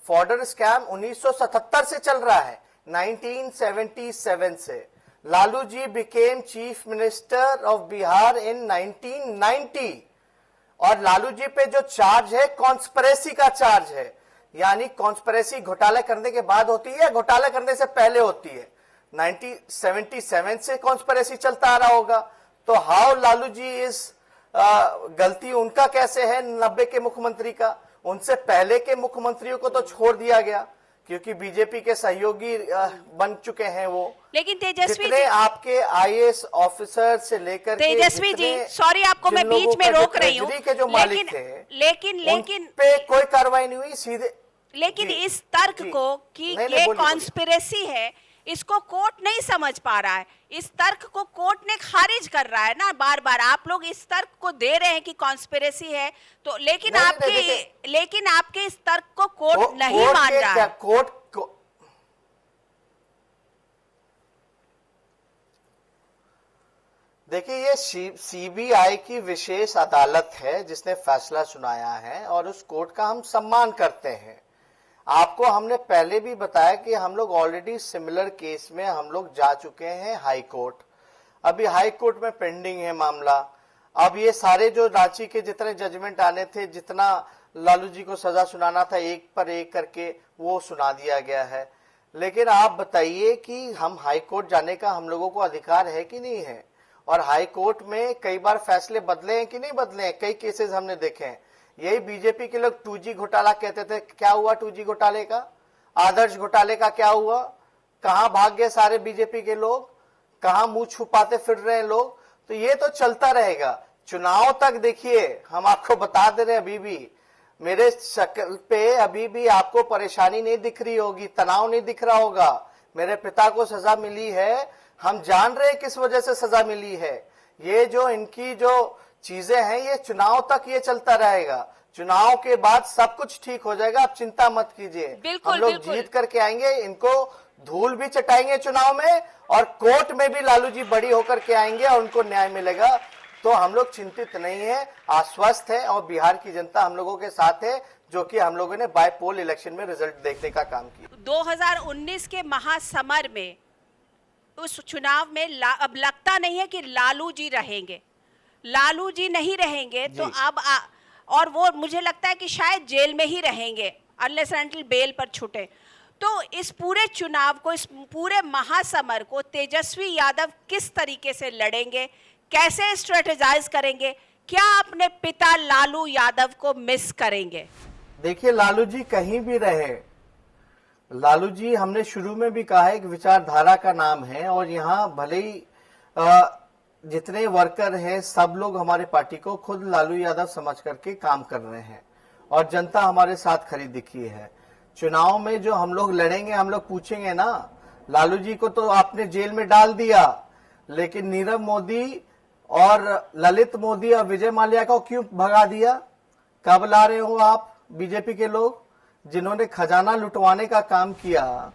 फॉर्डर स्कैम 1977 से चल रहा है, 1977 से। Lalu ji became chief minister of Bihar in 1990 और लालू जी पे जो चार्ज है कॉन्स्पिरेसी का चार्ज है, यानी कॉन्स्पिरेसी घोटाला करने के बाद होती है, घोटाला करने से पहले होती है। 1977 से कॉन्स्पिरेसी चलता आ रहा होगा, तो हाउ लालू जी इस गलती उनका कैसे है 90 के मुख्यमंत्री का? उनसे पहले के मुख्यमंत्रियों को तो छोड़ दिया गया क्योंकि बीजेपी के सहयोगी बन चुके हैं वो। लेकिन तेजस्वी जितने जी, आपके आईएएस ऑफिसर से लेकर तेजस्वी जी, सॉरी आपको मैं बीच में रोक रही हूँ, के जो मालिक थे, लेकिन पे कोई कार्रवाई नहीं हुई सीधे। लेकिन इस तर्क को कि ये कॉन्स्पिरेसी है, इसको कोर्ट नहीं समझ पा रहा है। इस तर्क को कोर्ट ने खारिज कर रहा है ना बार बार। आप लोग इस तर्क को दे रहे हैं कि कॉन्स्पिरेसी है, तो लेकिन आपके इस तर्क को कोर्ट नहीं मान रहा है। कोर्ट को देखिए, ये सीबीआई की विशेष अदालत है जिसने फैसला सुनाया है और उस कोर्ट का हम सम्मान करते हैं। आपको हमने पहले भी बताया कि हम लोग ऑलरेडी सिमिलर केस में हम लोग जा चुके हैं हाई कोर्ट। अभी हाई कोर्ट में पेंडिंग है मामला। अब ये सारे जो रांची के जितने जजमेंट आने थे, जितना लालू जी को सजा सुनाना था एक पर एक करके, वो सुना दिया गया है। लेकिन आप बताइए कि हम हाई कोर्ट जाने का हम लोगों को अधिकार है कि नहीं है? और हाई कोर्ट में कई बार फैसले बदले हैं कि नहीं बदले हैं, कई केसेस हमने देखे हैं। यही बीजेपी के लोग 2G घोटाला कहते थे, क्या हुआ 2G घोटाले का? आदर्श घोटाले का क्या हुआ? कहां भाग गए सारे बीजेपी के लोग? कहां मुंह छुपाते फिर रहे हैं लोग? तो ये तो चलता रहेगा चुनाव तक। देखिए, हम आपको बता दे रहे हैं, अभी भी मेरे शक्ल पे अभी भी आपको परेशानी नहीं दिख रही होगी, तनाव नहीं दिख रहा होगा। मेरे पिता को सजा मिली है, हम जान रहे हैं किस वजह से सजा मिली है। ये जो इनकी जो चीजें हैं, ये चुनाव तक ये चलता रहेगा। चुनाव के बाद सब कुछ ठीक हो जाएगा, आप चिंता मत कीजिए। हम लोग जीत करके आएंगे, इनको धूल भी चटाएंगे चुनाव में, और कोर्ट में भी लालू जी बड़ी होकर के आएंगे और उनको न्याय मिलेगा। तो हम लोग चिंतित नहीं है, आश्वस्त है, और बिहार की जनता हम लोगों के साथ है, जो कि हम लोगों ने बाय पोल इलेक्शन में रिजल्ट देखने का काम किया। 2019 के महासमर में उस चुनाव में अब लगता नहीं है कि लालू जी रहेंगे। लालू जी नहीं रहेंगे तो अब और वो मुझे लगता है कि शायद जेल में ही रहेंगे अनलेस एंड बेल पर छूटे। तो इस पूरे चुनाव को, इस पूरे महासमर को तेजस्वी यादव किस तरीके से लड़ेंगे, कैसे स्ट्रेटेजाइज करेंगे? क्या अपने पिता लालू यादव को मिस करेंगे? देखिए, लालू जी कहीं भी रहे, लालू जी हमने शुरू में भी कहा है कि विचारधारा का नाम है, और यहाँ भले ही जितने वर्कर हैं सब लोग हमारे पार्टी को खुद लालू यादव समझ करके काम कर रहे हैं, और जनता हमारे साथ खड़ी दिखी है। चुनाव में जो हम लोग लड़ेंगे, हम लोग पूछेंगे ना, लालू जी को तो आपने जेल में डाल दिया, लेकिन नीरव मोदी और ललित मोदी और विजय माल्या को क्यों भगा दिया? कब ला रहे हो आप बीजेपी के लोग, जिन्होंने खजाना लुटवाने का काम किया,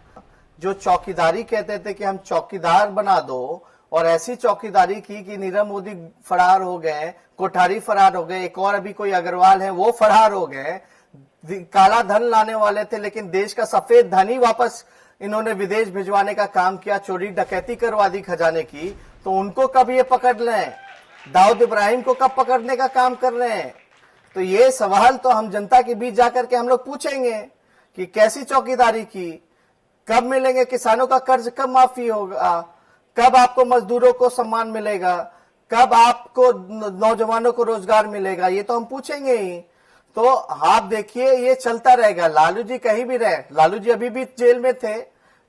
जो चौकीदारी कहते थे कि हम चौकीदार बना दो, और ऐसी चौकीदारी की कि नीरव मोदी फरार हो गए, कोठारी फरार हो गए, एक और अभी कोई अग्रवाल है वो फरार हो गए। काला धन लाने वाले थे, लेकिन देश का सफेद धन ही वापस इन्होंने विदेश भिजवाने का काम किया, चोरी डकैती करवा दी खजाने की। तो उनको कब ये पकड़ लें? दाऊद इब्राहिम को कब पकड़ने का काम कर रहे हैं? तो ये सवाल तो हम जनता के बीच जाकर के हम लोग पूछेंगे कि कैसी चौकीदारी की, कब मिलेंगे किसानों का कर्ज, कब माफी होगा, कब आपको मजदूरों को सम्मान मिलेगा, कब आपको नौजवानों को रोजगार मिलेगा, ये तो हम पूछेंगे ही। तो आप देखिए, ये चलता रहेगा। लालू जी कहीं भी रहे, लालू जी अभी भी जेल में थे,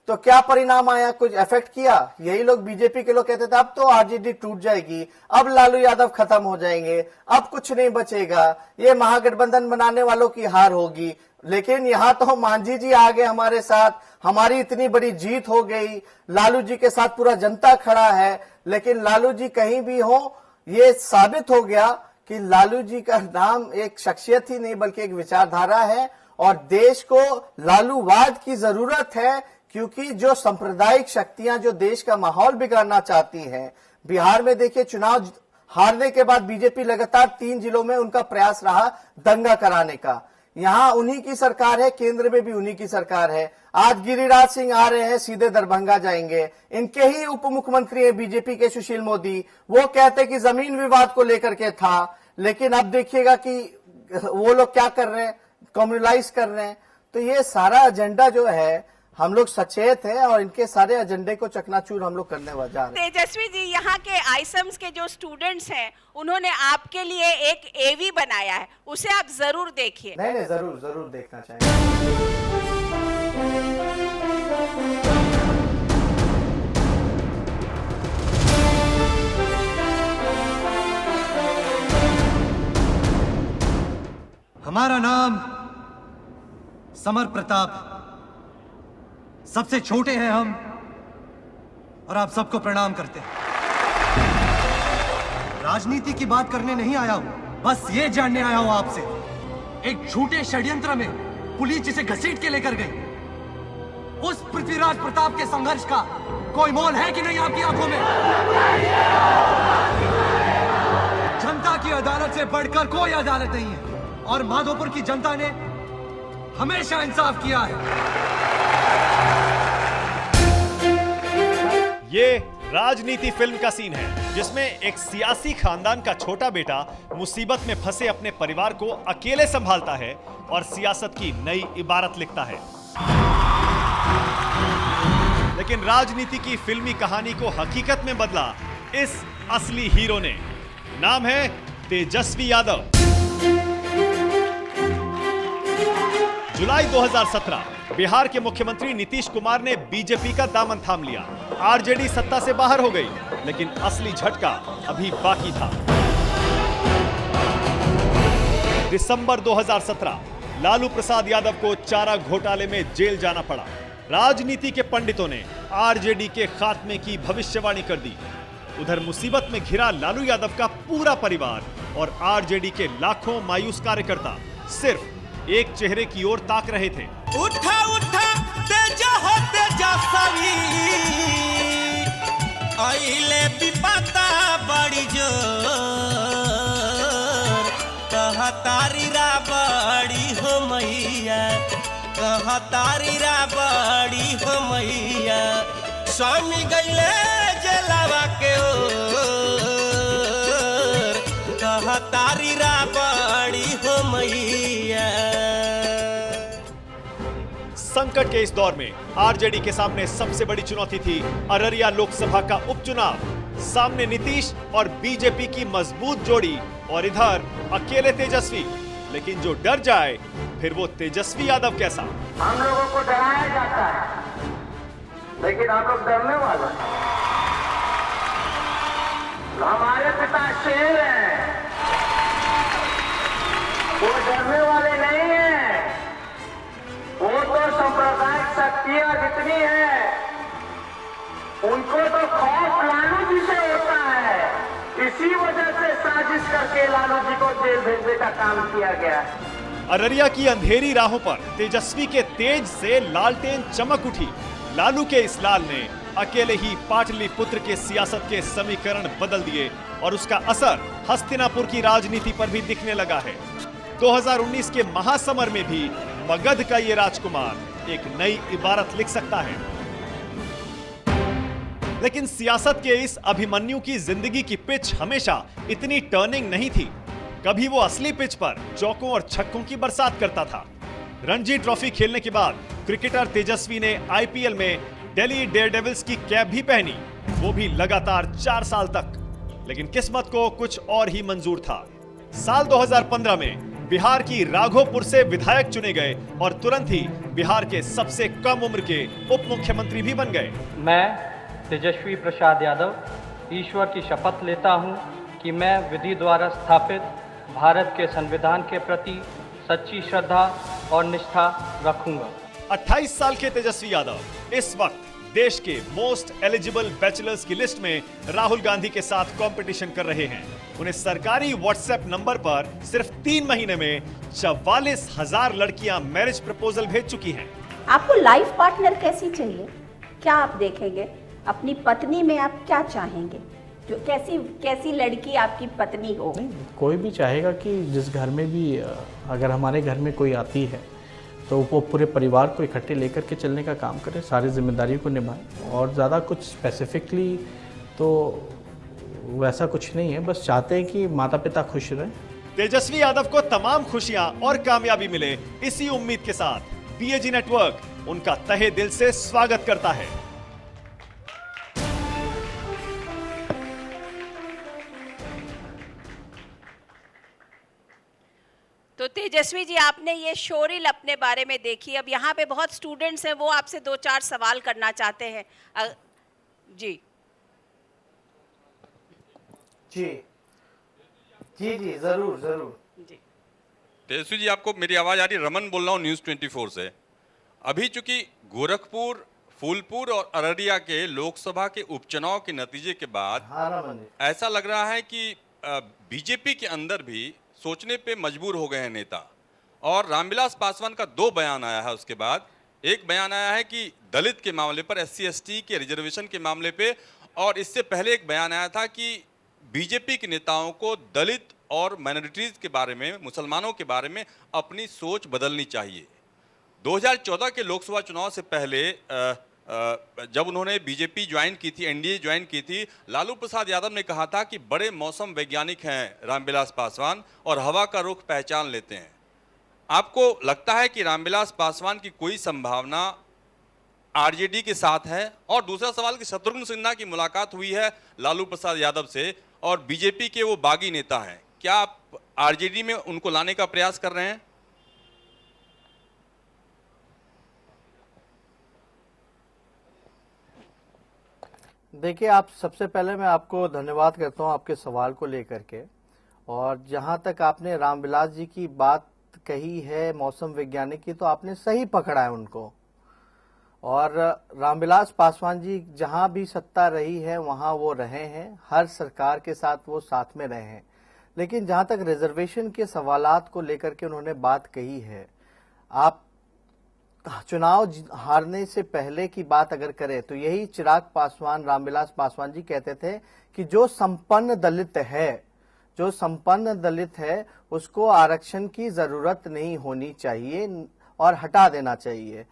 तो क्या परिणाम आया? कुछ इफेक्ट किया? यही लोग बीजेपी के लोग कहते थे अब तो आरजेडी टूट जाएगी, अब लालू यादव खत्म हो जाएंगे, अब कुछ नहीं बचेगा, ये महागठबंधन बनाने वालों की हार होगी। लेकिन यहाँ तो मांझी जी आ गए हमारे साथ, हमारी इतनी बड़ी जीत हो गई, लालू जी के साथ पूरा जनता खड़ा है। लेकिन लालू जी कहीं भी हो, ये साबित हो गया कि लालू जी का नाम एक शख्सियत ही नहीं बल्कि एक विचारधारा है, और देश को लालूवाद की जरूरत है, क्योंकि जो सांप्रदायिक शक्तियां जो देश का माहौल बिगाड़ना चाहती हैं, बिहार में देखिए चुनाव हारने के बाद बीजेपी लगातार 3 जिलों में उनका प्रयास रहा दंगा कराने का। यहाँ उन्हीं की सरकार है, केंद्र में भी उन्हीं की सरकार है। आज गिरिराज सिंह आ रहे हैं, सीधे दरभंगा जाएंगे। इनके ही उप मुख्यमंत्री है बीजेपी के सुशील मोदी, वो कहते कि जमीन विवाद को लेकर के था, लेकिन अब देखिएगा कि वो लोग क्या कर रहे हैं, कम्युनलाइज कर रहे हैं। तो ये सारा एजेंडा जो है, हम लोग सचेत हैं और इनके सारे एजेंडे को चकनाचूर हम लोग करने जा रहे हैं। तेजस्वी जी, यहाँ के आईसम्स के जो स्टूडेंट्स हैं, उन्होंने आपके लिए एक एवी बनाया है, उसे आप जरूर देखिए। नहीं, जरूर जरूर देखना चाहिए। हमारा नाम समर प्रताप, सबसे छोटे हैं हम और आप सबको प्रणाम करते हैं। राजनीति की बात करने नहीं आया हूं, बस ये जानने आया हूं आपसे, एक झूठे षड्यंत्र में पुलिस जिसे घसीट के लेकर गई, उस पृथ्वीराज प्रताप के संघर्ष का कोई मोल है कि नहीं आपकी आंखों में? जनता की अदालत से बढ़कर कोई अदालत नहीं है और माधोपुर की जनता ने हमेशा इंसाफ किया है। ये राजनीति फिल्म का सीन है जिसमें एक सियासी खानदान का छोटा बेटा मुसीबत में फंसे अपने परिवार को अकेले संभालता है और सियासत की नई इबारत लिखता है। लेकिन राजनीति की फिल्मी कहानी को हकीकत में बदला इस असली हीरो ने। नाम है तेजस्वी यादव। जुलाई 2017 बिहार के मुख्यमंत्री नीतीश कुमार ने बीजेपी का दामन थाम लिया। आरजेडी सत्ता से बाहर हो गई, लेकिन असली झटका अभी बाकी था। दिसंबर 2017 लालू प्रसाद यादव को चारा घोटाले में जेल जाना पड़ा। राजनीति के पंडितों ने आरजेडी के खात्मे की भविष्यवाणी कर दी। उधर मुसीबत में घिरा लालू यादव का पूरा परिवार और आरजेडी के लाखों मायूस कार्यकर्ता सिर्फ एक चेहरे की ओर ताक रहे थे। उठा उठा तेजा हो तेजस्वी, आइले विपता बड़ी जोर, कहा तारी राबड़ी हो मैया, कहा तारी राबड़ी हो मैया, स्वामी गईले जलावा के ओर, कहा तारी राबड़ी हो मैया। संकट के इस दौर में आरजेडी के सामने सबसे बड़ी चुनौती थी अररिया लोकसभा का उपचुनाव। सामने नीतीश और बीजेपी की मजबूत जोड़ी और इधर अकेले तेजस्वी। लेकिन जो डर जाए फिर वो तेजस्वी यादव कैसा। हम लोगों को डराया जाता है, लेकिन आप लोग डरने वाले हैं। हमारे पिता शेर हैं, वो डरने वाले नहीं हैं। वो तो सांप्रदायिक शक्तियां जितनी है, उनको तो खौफ लालू जी से होता है। इसी वजह से साजिश करके लालू जी को जेल भेजने का काम किया गया। अररिया की अंधेरी राहों पर तेजस्वी के तेज से लालटेन चमक उठी। लालू के इस लाल ने अकेले ही पाटलिपुत्र के सियासत के समीकरण बदल दिए और उसका असर हस्तिनापुर की राजनीति पर भी दिखने लगा है। 2019 के महासमर में भी मगध का ये राजकुमार एक नई इबारत लिख सकता है। लेकिन सियासत के इस अभिमन्यु की जिंदगी की पिच हमेशा इतनी टर्निंग नहीं थी। कभी वो असली पिच पर चौकों और छक्कों की बरसात करता था। रणजी ट्रॉफी खेलने के बाद क्रिकेटर तेजस्वी ने आईपीएल में दिल्ली डेयरडेविल्स की कैप भी पहनी, वो भी लगातार 4 साल तक। लेकिन किस्मत को कुछ और ही मंजूर था। साल 2015 में बिहार की राघोपुर से विधायक चुने गए और तुरंत ही बिहार के सबसे कम उम्र के उप मुख्यमंत्री भी बन गए। मैं तेजस्वी प्रसाद यादव ईश्वर की शपथ लेता हूं कि मैं विधि द्वारा स्थापित भारत के संविधान के प्रति सच्ची श्रद्धा और निष्ठा रखूंगा। 28 साल के तेजस्वी यादव इस वक्त देश के मोस्ट एलिजिबल बैचलर्स की लिस्ट में राहुल गांधी के साथ कंपटीशन कर रहे हैं। उन्हें सरकारी व्हाट्सएप नंबर पर सिर्फ 3 महीने में 44,000 लड़कियां मैरिज प्रपोजल भेज चुकी हैं। आपको लाइफ पार्टनर कैसी चाहिए? क्या आप देखेंगे? अपनी पत्नी में आप क्या चाहेंगे? जो कैसी कैसी लड़की आपकी पत्नी हो? नहीं, कोई भी चाहेगा कि जिस घर में भी अगर हमारे घर में कोई आती है तो वो पूरे परिवार को इकट्ठे लेकर के चलने का काम करे, सारी जिम्मेदारियों को निभाए। और ज़्यादा कुछ स्पेसिफिकली तो वैसा कुछ नहीं है, बस चाहते हैं कि माता पिता खुश रहें। तेजस्वी यादव को तमाम खुशियां और कामयाबी मिले, इसी उम्मीद के साथ बीएजी नेटवर्क उनका तहे दिल से स्वागत करता है। तो तेजस्वी जी, आपने ये शोरील अपने बारे में देखी। अब यहाँ पे बहुत स्टूडेंट्स हैं, वो आपसे 2-4 सवाल करना चाहते हैं। जी जी जी जी, जरूर जरूर। जी तेजस्वी जी, आपको मेरी आवाज आ रही है? रमन बोल रहा हूँ न्यूज़ 24 से। अभी चूंकि गोरखपुर, फूलपुर और अररिया के लोकसभा के उपचुनाव के नतीजे के बाद हाँ रमन जी, ऐसा लग रहा है कि बीजेपी के अंदर भी सोचने पे मजबूर हो गए हैं नेता। और रामविलास पासवान का 2 बयान आया है उसके बाद। एक बयान आया है कि दलित के मामले पर, SC/ST के रिजर्वेशन के मामले पे, और इससे पहले एक बयान आया था कि बीजेपी के नेताओं को दलित और माइनॉरिटीज के बारे में, मुसलमानों के बारे में अपनी सोच बदलनी चाहिए। 2014 के लोकसभा चुनाव से पहले जब उन्होंने बीजेपी ज्वाइन की थी, NDA ज्वाइन की थी, लालू प्रसाद यादव ने कहा था कि बड़े मौसम वैज्ञानिक हैं रामविलास पासवान और हवा का रुख पहचान लेते हैं। आपको लगता है कि रामविलास पासवान की कोई संभावना आरजेडी के साथ है? और दूसरा सवाल कि शत्रुघ्न सिन्हा की मुलाकात हुई है लालू प्रसाद यादव से और बीजेपी के वो बागी नेता हैं, क्या आप आरजेडी में उनको लाने का प्रयास कर रहे हैं? देखिए, आप सबसे पहले मैं आपको धन्यवाद करता हूं आपके सवाल को लेकर के। और जहां तक आपने रामविलास जी की बात कही है मौसम वैज्ञानिक की, तो आपने सही पकड़ा है उनको। और रामविलास पासवान जी जहां भी सत्ता रही है वहां वो रहे हैं, हर सरकार के साथ वो साथ में रहे हैं। लेकिन जहां तक रिजर्वेशन के सवालात को लेकर के उन्होंने बात कही है, आप चुनाव हारने से पहले की बात अगर करें तो यही चिराग पासवान, रामविलास पासवान जी कहते थे कि जो संपन्न दलित है उसको आरक्षण की जरूरत नहीं होनी चाहिए और हटा देना चाहिए।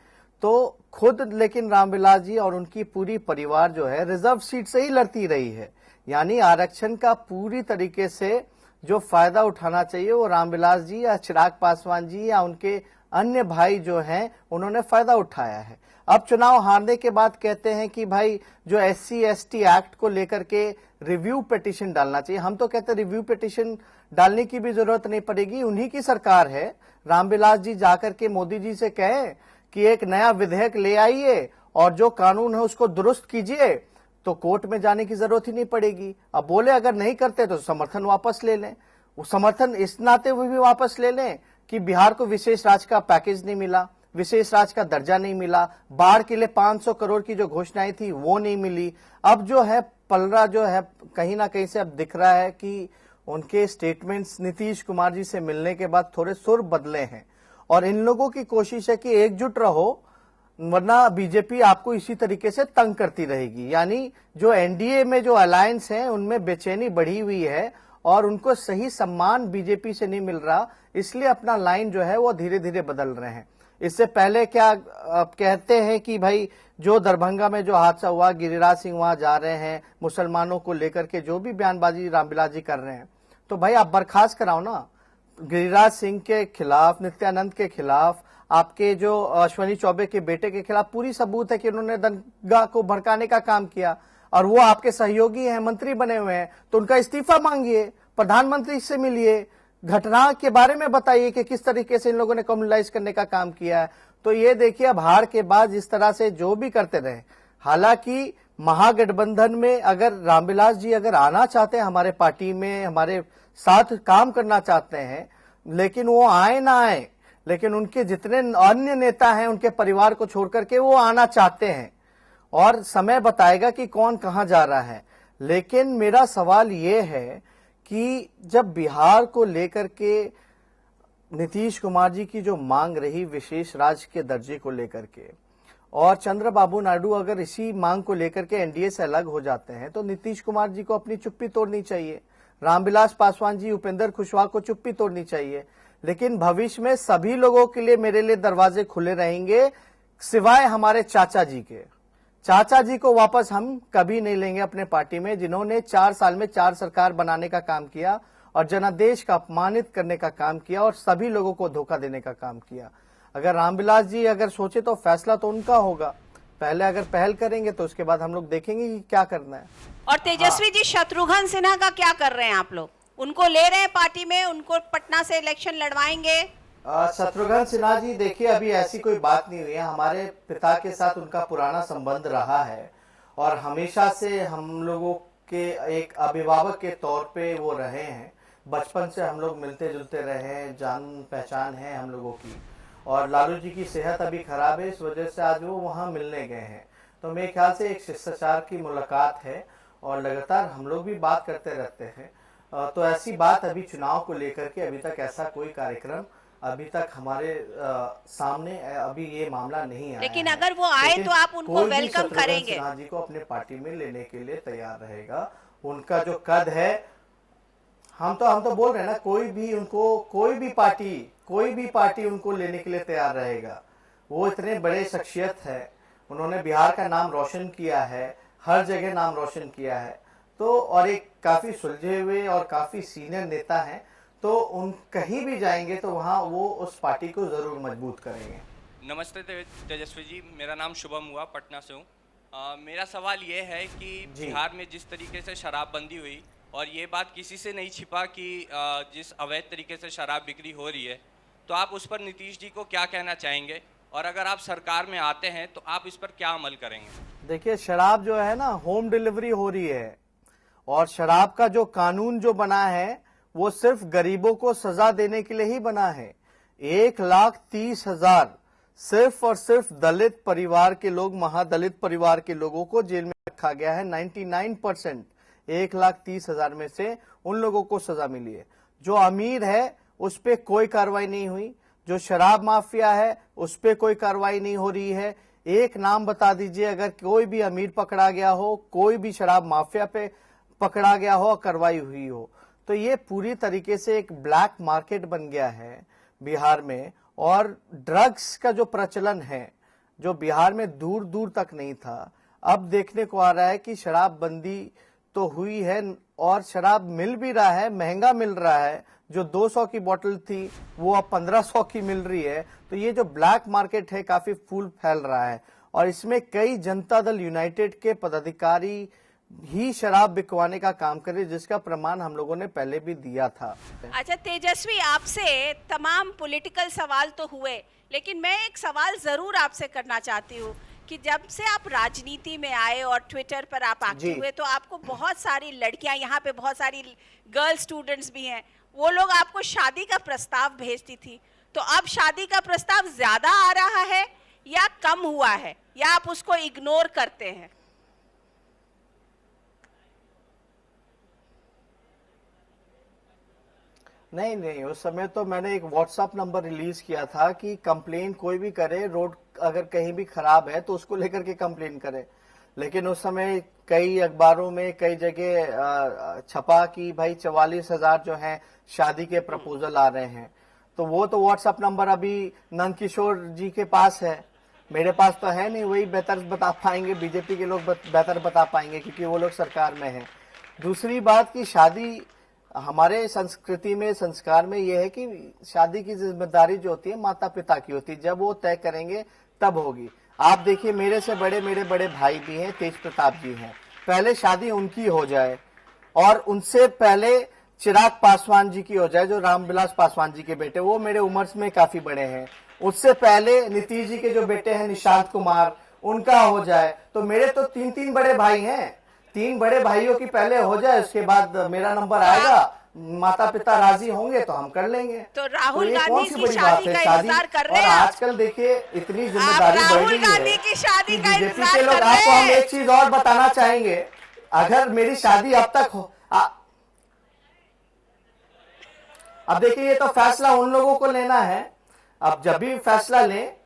तो खुद लेकिन रामविलास जी और उनकी पूरी परिवार जो है रिजर्व सीट से ही लड़ती रही है, यानी आरक्षण का पूरी तरीके से जो फायदा उठाना चाहिए वो रामविलास जी या चिराग पासवान जी या उनके अन्य भाई जो हैं उन्होंने फायदा उठाया है। अब चुनाव हारने के बाद कहते हैं कि भाई जो SC/ST एक्ट को लेकर के रिव्यू पिटीशन डालना चाहिए। हम तो कहते हैं रिव्यू पिटीशन डालने की भी जरूरत नहीं पड़ेगी, उन्हीं की सरकार है। रामविलास जी जाकर के मोदी जी से कहें कि एक नया विधेयक ले आइए और जो कानून है उसको दुरुस्त कीजिए, तो कोर्ट में जाने की जरूरत ही नहीं पड़ेगी। अब बोले अगर नहीं करते तो समर्थन वापस ले लें। वो समर्थन इस नाते हुए भी वापस ले लें कि बिहार को विशेष राज्य का पैकेज नहीं मिला, विशेष राज्य का दर्जा नहीं मिला, बाढ़ के लिए 500 करोड़ की जो घोषणाएं थी वो नहीं मिली। अब जो है पलड़ा जो है कहीं ना कहीं से अब दिख रहा है कि उनके स्टेटमेंट्स नीतीश कुमार जी से मिलने के बाद थोड़े सुर बदले हैं। और इन लोगों की कोशिश है कि एकजुट रहो, वरना बीजेपी आपको इसी तरीके से तंग करती रहेगी। यानी जो NDA में जो अलायंस है उनमें बेचैनी बढ़ी हुई है और उनको सही सम्मान बीजेपी से नहीं मिल रहा, इसलिए अपना लाइन जो है वो धीरे धीरे बदल रहे हैं। इससे पहले क्या कहते हैं कि भाई जो दरभंगा में जो हादसा हुआ, गिरिराज सिंह वहां जा रहे हैं, मुसलमानों को लेकर के जो भी बयानबाजी रामविलास जी कर रहे हैं, तो भाई आप बर्खास्त कराओ ना। गिरिराज सिंह के खिलाफ, नित्यानंद के खिलाफ, आपके जो अश्विनी चौबे के बेटे के खिलाफ पूरी सबूत है कि उन्होंने दंगा को भड़काने का काम किया और वो आपके सहयोगी हैं, मंत्री बने हुए हैं, तो उनका इस्तीफा मांगिए, प्रधानमंत्री से मिलिए, घटना के बारे में बताइए कि किस तरीके से इन लोगों ने कम्युनलाइज करने का काम किया है। तो ये देखिए अब हार के बाद जिस तरह से जो भी करते रहे, हालांकि महागठबंधन में अगर रामविलास जी अगर आना चाहते हैं हमारे पार्टी में, हमारे साथ काम करना चाहते हैं, लेकिन वो आए ना आए, लेकिन उनके जितने अन्य नेता हैं उनके परिवार को छोड़ करके वो आना चाहते हैं और समय बताएगा कि कौन कहां जा रहा है। लेकिन मेरा सवाल ये है कि जब बिहार को लेकर के नीतीश कुमार जी की जो मांग रही विशेष राज्य के दर्जे को लेकर के, और चंद्रबाबू नायडू अगर इसी मांग को लेकर के एनडीए से अलग हो जाते हैं तो नीतीश कुमार जी को अपनी चुप्पी तोड़नी चाहिए, रामविलास पासवान जी, उपेंद्र कुशवाहा को चुप्पी तोड़नी चाहिए। लेकिन भविष्य में सभी लोगों के लिए मेरे लिए दरवाजे खुले रहेंगे, सिवाय हमारे चाचा जी के। चाचा जी को वापस हम कभी नहीं लेंगे अपने पार्टी में, जिन्होंने 4 साल में 4 सरकार बनाने का काम किया और जनादेश का अपमानित करने का काम किया और सभी लोगों को धोखा देने का काम किया। अगर रामविलास जी अगर सोचे तो फैसला तो उनका होगा, पहले अगर पहल करेंगे तो उसके बाद हम लोग देखेंगे कि क्या करना है। और तेजस्वी जी, शत्रुघ्न सिन्हा का क्या कर रहे हैं आप लोग? उनको ले रहे हैं पार्टी में, उनको पटना से इलेक्शन लड़वाएंगे? शत्रुघ्न सिन्हा जी, देखिए अभी ऐसी कोई बात नहीं हुई है। हमारे पिता के साथ उनका पुराना संबंध रहा है और हमेशा से हम लोगों के एक अभिभावक के तौर पे वो रहे हैं। बचपन से हम लोग मिलते जुलते रहे हैं, जान पहचान है हम लोगों की। और लालू जी की सेहत अभी खराब है, इस वजह से आज वो वहाँ मिलने गए हैं। तो मेरे ख्याल से एक शिष्टाचार की मुलाकात है और लगातार हम लोग भी बात करते रहते हैं। तो ऐसी बात अभी चुनाव को लेकर के अभी तक ऐसा कोई कार्यक्रम अभी तक हमारे सामने अभी ये मामला नहीं आया। लेकिन अगर वो आए तो आप उनको वेलकम करेंगे? सिन्हा जी को अपने पार्टी में लेने के लिए तैयार रहेगा। उनका जो कद है, हम तो बोल रहे हैं ना, कोई भी पार्टी उनको लेने के लिए तैयार रहेगा। वो इतने बड़े शख्सियत है, उन्होंने बिहार का नाम रोशन किया है, हर जगह नाम रोशन किया है। तो और एक काफी सुलझे हुए और काफी सीनियर नेता हैं, तो उन कहीं भी जाएंगे तो वहाँ वो उस पार्टी को जरूर मजबूत करेंगे। नमस्ते तेजस्वी जी, मेरा नाम शुभम हुआ, पटना से हूँ। मेरा सवाल ये है कि बिहार में जिस तरीके से शराबबंदी हुई और ये बात किसी से नहीं छिपा कि जिस अवैध तरीके से शराब बिक्री हो रही है, तो आप उस पर नीतीश जी को क्या कहना चाहेंगे? और अगर आप सरकार में आते हैं तो आप इस पर क्या अमल करेंगे? देखिए, शराब जो है ना, होम डिलीवरी हो रही है और शराब का जो कानून जो बना है वो सिर्फ गरीबों को सजा देने के लिए ही बना है। 1,30,000 सिर्फ और सिर्फ दलित परिवार के लोग, महादलित परिवार के लोगों को जेल में रखा गया है। 99% 1,30,000 में से उन लोगों को सजा मिली है। जो अमीर है उस पे कोई कार्रवाई नहीं हुई, जो शराब माफिया है उस पे कोई कार्रवाई नहीं हो रही है। एक नाम बता दीजिए, अगर कोई भी अमीर पकड़ा गया हो, कोई भी शराब माफिया पे पकड़ा गया हो, कार्रवाई हुई हो। तो ये पूरी तरीके से एक ब्लैक मार्केट बन गया है बिहार में। और ड्रग्स का जो प्रचलन है, जो बिहार में दूर दूर तक नहीं था, अब देखने को आ रहा है कि शराबबंदी तो हुई है और शराब मिल भी रहा है, महंगा मिल रहा है। जो 200 की बोतल थी वो अब 1500 की मिल रही है। तो ये जो ब्लैक मार्केट है काफी फूल फैल रहा है और इसमें कई जनता दल यूनाइटेड के पदाधिकारी ही शराब बिकवाने का काम करे, जिसका प्रमाण हम लोगों ने पहले भी दिया था। अच्छा तेजस्वी, आपसे तमाम पॉलिटिकल सवाल तो हुए, लेकिन मैं एक सवाल जरूर आपसे करना चाहती हूँ कि जब से आप राजनीति में आए और ट्विटर पर आप एक्टिव हुए, तो आपको बहुत सारी लड़कियां, यहाँ पे बहुत सारी गर्ल स्टूडेंट्स भी हैं, वो लोग आपको शादी का प्रस्ताव भेजती थी। तो अब शादी का प्रस्ताव ज्यादा आ रहा है या कम हुआ है, या आप उसको इग्नोर करते हैं? नहीं, उस समय तो मैंने एक व्हाट्सएप नंबर रिलीज किया था कि कंप्लेन कोई भी करे, रोड अगर कहीं भी खराब है तो उसको लेकर के कंप्लेन करे। लेकिन उस समय कई अखबारों में कई जगह छपा कि भाई 44,000 जो है शादी के प्रपोजल आ रहे हैं। तो वो तो व्हाट्सएप नंबर अभी नंदकिशोर जी के पास है, मेरे पास तो है नहीं। वही बेहतर बता पाएंगे, बीजेपी के लोग बेहतर बता पाएंगे क्योंकि वो लोग सरकार में हैं। दूसरी बात की शादी हमारे संस्कृति में, संस्कार में यह है कि शादी की जिम्मेदारी जो होती है माता पिता की होती है, जब वो तय करेंगे तब होगी। आप देखिए, मेरे से बड़े मेरे बड़े भाई भी हैं, तेज प्रताप जी हैं, पहले शादी उनकी हो जाए और उनसे पहले चिराग पासवान जी की हो जाए, जो रामविलास पासवान जी के बेटे, वो मेरे उम्र में काफी बड़े हैं। उससे पहले नीतीश जी के जो बेटे हैं निशांत कुमार, उनका हो जाए। तो मेरे तो 3 बड़े भाई हैं, 3 बड़े भाइयों की पहले हो जाए, उसके बाद मेरा नंबर आएगा, माता पिता राजी होंगे तो हम कर लेंगे। तो राहुल तो गांधी की शादी का इंतजार कर रहे हैं? आजकल देखिए इतनी जिम्मेदारी बढ़ राहुल गई गांधी है की शादी का बीजेपी इंतजार के लोग। कर रहे आपको हम हैं? एक चीज और बताना चाहेंगे, अगर मेरी शादी अब तक हो, अब देखिए ये तो फैसला उन लोगों को लेना है। अब जब भी फैसला लें,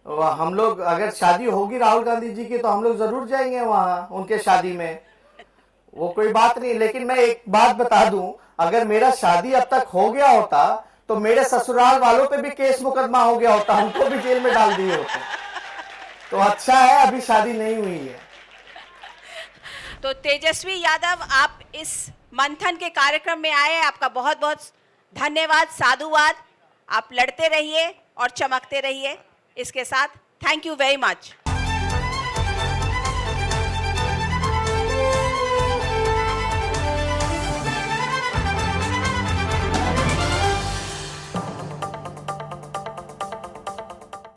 हम लोग अगर शादी होगी राहुल गांधी जी की तो हम लोग जरूर जाएंगे वहां उनके शादी में, वो कोई बात नहीं। लेकिन मैं एक बात बता दूं, अगर मेरा शादी अब तक हो गया होता तो मेरे ससुराल वालों पे भी केस मुकदमा हो गया होता, हमको भी जेल में डाल दिए होते। तो अच्छा है अभी शादी नहीं हुई है। तो तेजस्वी यादव, आप इस मंथन के कार्यक्रम में आए, आपका बहुत बहुत धन्यवाद, साधुवाद। आप लड़ते रहिए और चमकते रहिए। इसके साथ थैंक यू वेरी मच।